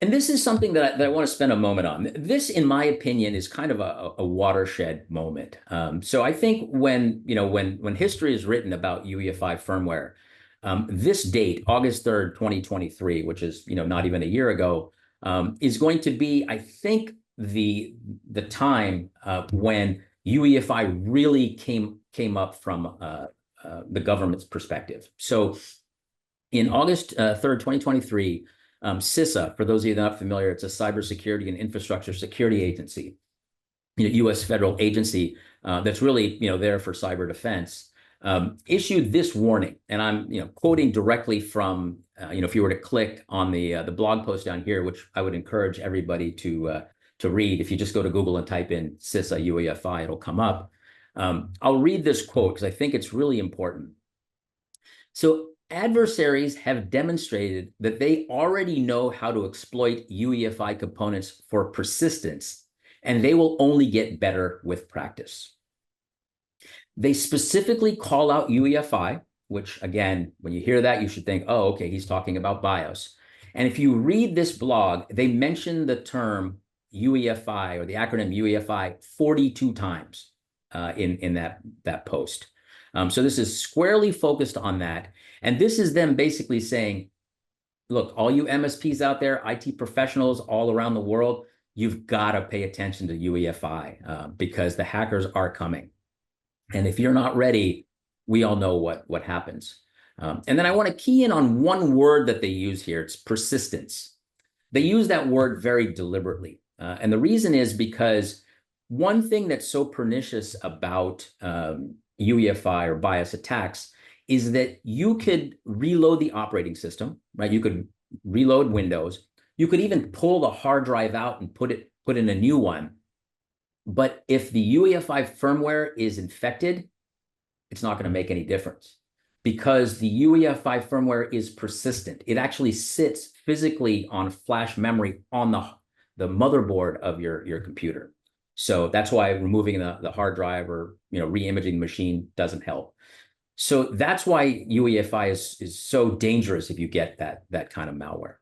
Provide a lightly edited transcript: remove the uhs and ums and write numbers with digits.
And this is something that I want to spend a moment on. This, in my opinion, is kind of a watershed moment. So I think when history is written about UEFI firmware, this date, August 3rd, 2023, which is not even a year ago, is going to be, I think, the time when UEFI really came up from the government's perspective. So in August 3rd, 2023. CISA, for those of you that are not familiar, it's a cybersecurity and infrastructure security agency, U.S. federal agency that's really there for cyber defense. Issued this warning, and I'm quoting directly from if you were to click on the blog post down here, which I would encourage everybody to read. If you just go to Google and type in CISA UEFI, it'll come up. I'll read this quote because I think it's really important. So adversaries have demonstrated that they already know how to exploit UEFI components for persistence, and they will only get better with practice. They specifically call out UEFI, which, again, when you hear that, you should think, oh, okay, he's talking about BIOS. And if you read this blog, they mention the term UEFI, or the acronym UEFI, 42 times in that post. So this is squarely focused on that. And this is them basically saying, look, all you MSPs out there, IT professionals all around the world, you've got to pay attention to UEFI because the hackers are coming. And if you're not ready, we all know what happens. And then I want to key in on one word that they use here. It's persistence. They use that word very deliberately. And the reason is because one thing that's so pernicious about UEFI or BIOS attacks is that you could reload the operating system, right? You could reload Windows. You could even pull the hard drive out and put in a new one. But if the UEFI firmware is infected, it's not going to make any difference because the UEFI firmware is persistent. It actually sits physically on flash memory on the motherboard of your computer. So that's why removing the hard drive or re-imaging the machine doesn't help. So that's why UEFI is so dangerous if you get that kind of malware.